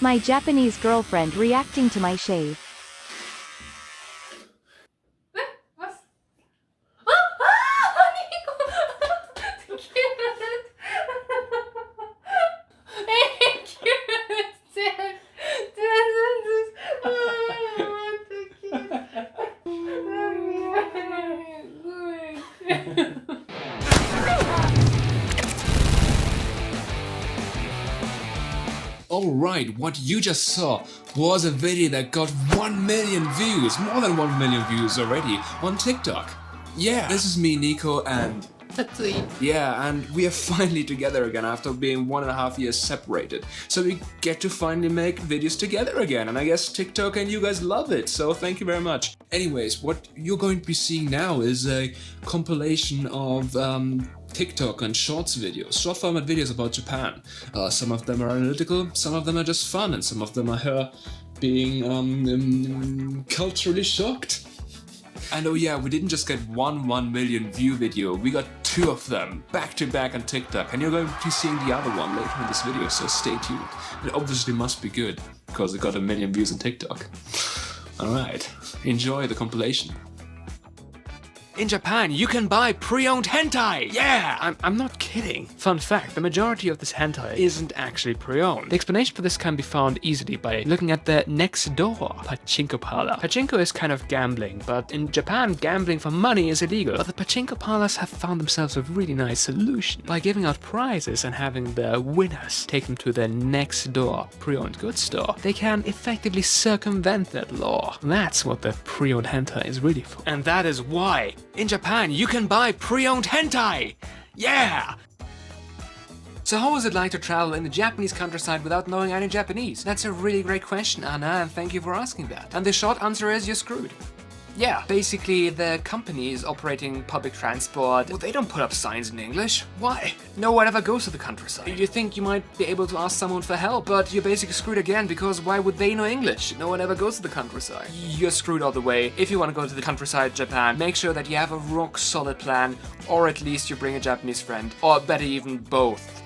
My Japanese girlfriend reacting to my shave. Was? Ah, Nico! Alright, what you just saw was a video that got 1 million views, more than 1 million views already, on TikTok. Yeah, this is me, Nico, and... yeah, and we are finally together again after being 1.5 years separated. So we get to finally make videos together again, and I guess TikTok and you guys love it, so thank you very much. Anyways, what you're going to be seeing now is a compilation of TikTok and Shorts videos, short format videos about Japan. Some of them are analytical, some of them are just fun, and some of them are her being culturally shocked. And oh yeah, we didn't just get one 1 million view video, we got 2 of them back to back on TikTok, and you're going to be seeing the other one later in this video, so stay tuned. It obviously must be good, because it got 1 million views on TikTok. Alright, enjoy the compilation. In Japan, you can buy pre-owned hentai! Yeah! I'm not kidding. Fun fact, the majority of this hentai isn't actually pre-owned. The explanation for this can be found easily by looking at the next door Pachinko parlor. Pachinko is kind of gambling, but in Japan, gambling for money is illegal. But the Pachinko parlors have found themselves a really nice solution. By giving out prizes and having the winners take them to the next door pre-owned goods store, they can effectively circumvent that law. That's what the pre-owned hentai is really for. And that is why in Japan, you can buy pre-owned hentai! Yeah! So how was it like to travel in the Japanese countryside without knowing any Japanese? That's a really great question, Anna, and thank you for asking that. And the short answer is you're screwed. Yeah, basically the company is operating public transport. Well, they don't put up signs in English. Why? No one ever goes to the countryside. You think you might be able to ask someone for help, but you're basically screwed again because why would they know English? No one ever goes to the countryside. You're screwed all the way. If you want to go to the countryside Japan, make sure that you have a rock solid plan, or at least you bring a Japanese friend, or better even both.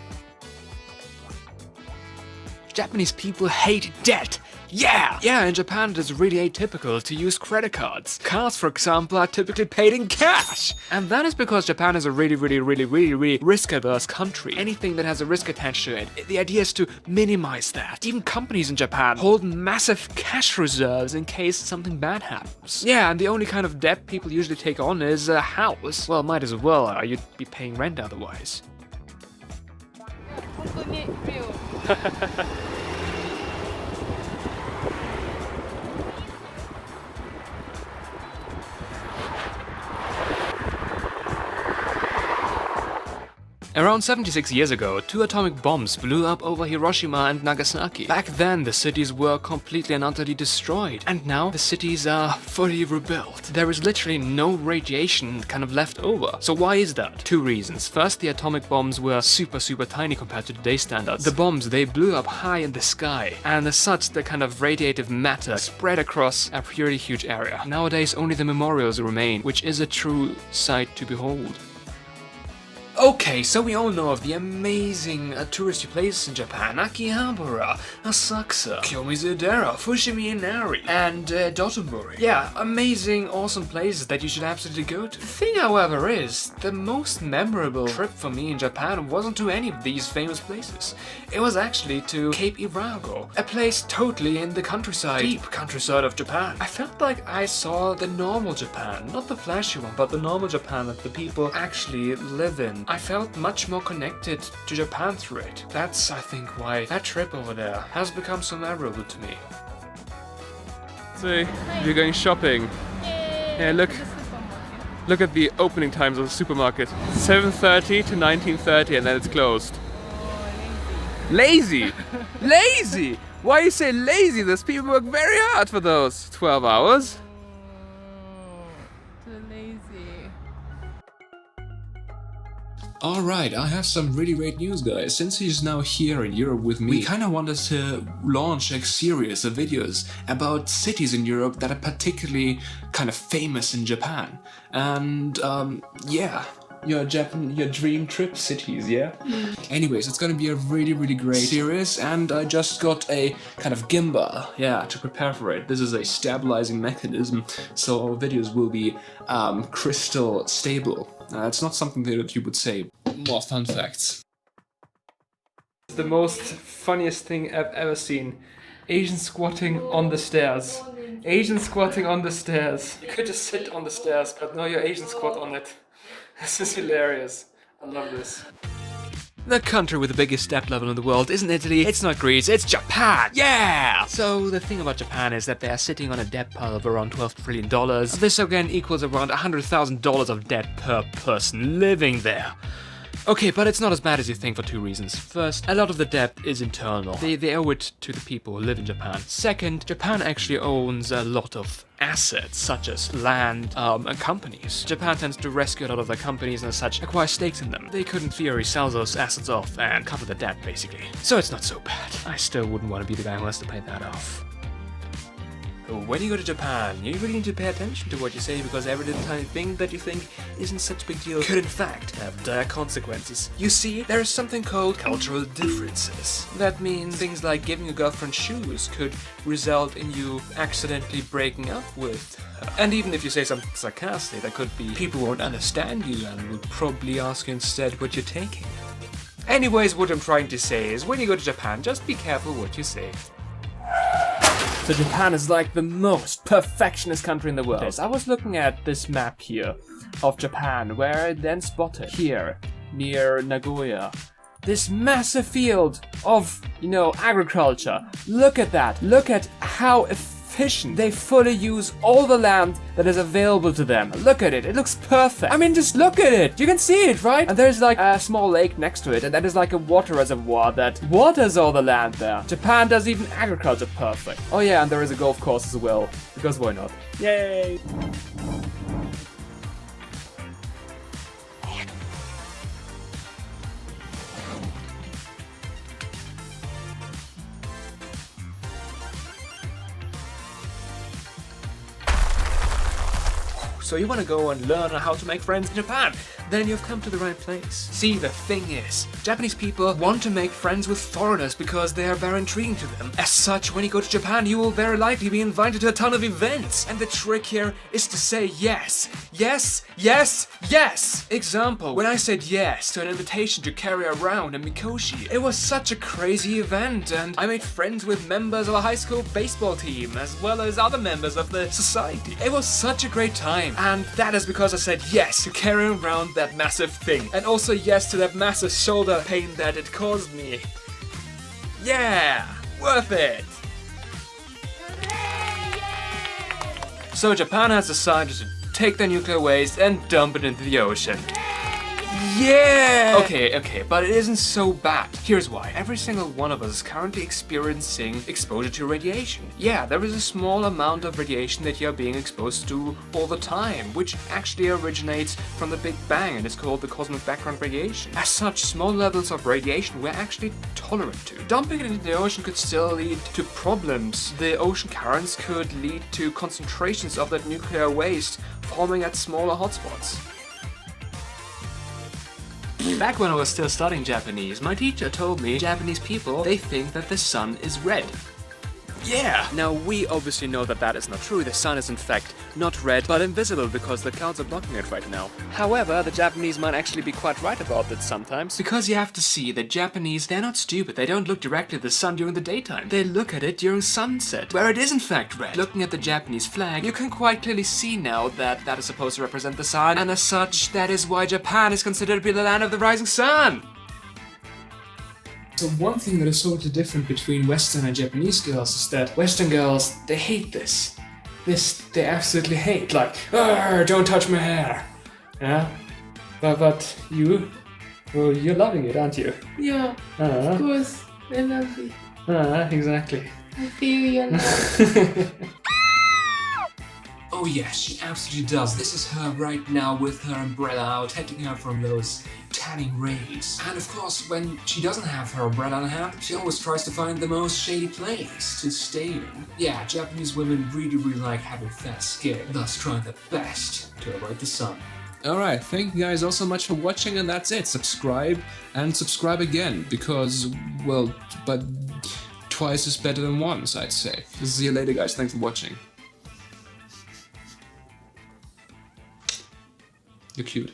Japanese people hate debt. Yeah! Yeah, in Japan it is really atypical to use credit cards. Cards, for example, are typically paid in cash! And that is because Japan is a really risk-averse country. Anything that has a risk attached to it, the idea is to minimize that. Even companies in Japan hold massive cash reserves in case something bad happens. Yeah, and the only kind of debt people usually take on is a house. Well, might as well, or you'd be paying rent otherwise. Around 76 years ago, 2 atomic bombs blew up over Hiroshima and Nagasaki. Back then, the cities were completely and utterly destroyed, and now the cities are fully rebuilt. There is literally no radiation kind of left over. So why is that? 2 reasons. First, the atomic bombs were super tiny compared to today's standards. The bombs, they blew up high in the sky, and as such, the kind of radiative matter spread across a pretty huge area. Nowadays, only the memorials remain, which is a true sight to behold. Okay, so we all know of the amazing touristy places in Japan: Akihabara, Asakusa, Kiyomizu-dera, Fushimi Inari, and Dotonbori. Yeah, amazing, awesome places that you should absolutely go to. The thing, however, is the most memorable trip for me in Japan wasn't to any of these famous places. It was actually to Cape Irago, a place totally in the countryside, deep countryside of Japan. I felt like I saw the normal Japan, not the flashy one, but the normal Japan that the people actually live in. I felt much more connected to Japan through it. That's, I think, why that trip over there has become so memorable to me. So, we're going shopping. Yeah, look at the opening times of the supermarket. 7:30 to 19:30 and then it's closed. Lazy! Lazy! Why you say lazy? Those people work very hard for those 12 hours. Too lazy. Alright, I have some really great news, guys. Since he's now here in Europe with me, we kinda wanted to launch a series of videos about cities in Europe that are particularly kind of famous in Japan. And, yeah. your dream trip cities, yeah? Anyways, it's gonna be a really great series, and I just got a kind of gimbal, yeah, to prepare for it. This is a stabilizing mechanism, so our videos will be crystal stable. It's not something that you would say. More fun facts. The most funniest thing I've ever seen. Asian squatting on the stairs. Asian squatting on the stairs. You could just sit on the stairs, but no, you're Asian squat on it. This is hilarious. I love this. The country with the biggest debt level in the world isn't Italy, it's not Greece, it's Japan! Yeah! So the thing about Japan is that they are sitting on a debt pile of around $12 trillion. This again equals around $100,000 of debt per person living there. Okay, but it's not as bad as you think for two reasons. First, a lot of the debt is internal. They owe it to the people who live in Japan. Second, Japan actually owns a lot of assets, such as land and companies. Japan tends to rescue a lot of their companies and as such acquire stakes in them. They could in theory sell those assets off and cover the debt, basically. So it's not so bad. I still wouldn't want to be the guy who has to pay that off. When you go to Japan, you really need to pay attention to what you say, because every little tiny thing that you think isn't such a big deal could in fact have dire consequences. You see, there is something called cultural differences. That means things like giving your girlfriend shoes could result in you accidentally breaking up with her. And even if you say something sarcastic, there could be people who won't understand you and would probably ask you instead what you're taking. Anyways, what I'm trying to say is, when you go to Japan, just be careful what you say. So Japan is like the most perfectionist country in the world. I was looking at this map here of Japan, where I then spotted here, near Nagoya, this massive field of, agriculture. Look at that. Look at how efficient they fully use all the land that is available to them. Look at it. It looks perfect. I mean, just look at it. You can see it, right? And there's like a small lake next to it, and that is like a water reservoir that waters all the land there. Japan does even agriculture perfect. Oh yeah, and there is a golf course as well, because why not? Yay! So you want to go and learn how to make friends in Japan? Then you've come to the right place. See, the thing is, Japanese people want to make friends with foreigners because they are very intriguing to them. As such, when you go to Japan, you will very likely be invited to a ton of events. And the trick here is to say yes. Yes, yes, yes! Example, when I said yes to an invitation to carry around a Mikoshi, it was such a crazy event, and I made friends with members of a high school baseball team, as well as other members of the society. It was such a great time, and that is because I said yes to carrying around that massive thing, and also yes to that massive shoulder pain that it caused me. Yeah, worth it. So Japan has decided to take their nuclear waste and dump it into the ocean. Yeah! Okay, but it isn't so bad. Here's why. Every single one of us is currently experiencing exposure to radiation. Yeah, there is a small amount of radiation that you're being exposed to all the time, which actually originates from the Big Bang and is called the cosmic background radiation. As such, small levels of radiation we're actually tolerant to. Dumping it into the ocean could still lead to problems. The ocean currents could lead to concentrations of that nuclear waste forming at smaller hotspots. Back when I was still studying Japanese, my teacher told me Japanese people, they think that the sun is red. Yeah! Now we obviously know that that is not true. The sun is in fact not red, but invisible because the clouds are blocking it right now. However, the Japanese might actually be quite right about that sometimes. Because you have to see, the Japanese, they're not stupid. They don't look directly at the sun during the daytime. They look at it during sunset, where it is in fact red. Looking at the Japanese flag, you can quite clearly see now that that is supposed to represent the sun, and as such, that is why Japan is considered to be the land of the rising sun. So one thing that is totally different between Western and Japanese girls is that Western girls, they hate this. This they absolutely hate. Like, don't touch my hair. Yeah? But you, well, you're loving it, aren't you? Yeah, of course. I love it. Exactly. I feel your love. Oh yes, she absolutely does. This is her right now with her umbrella out, protecting her from those tanning rays. And of course, when she doesn't have her umbrella on hand, she always tries to find the most shady place to stay in. Yeah, Japanese women really like having fair skin, thus trying their best to avoid the sun. Alright, thank you guys all so much for watching, and that's it. Subscribe and subscribe again, because, well, but twice is better than once, I'd say. See you later, guys. Thanks for watching. You're cute.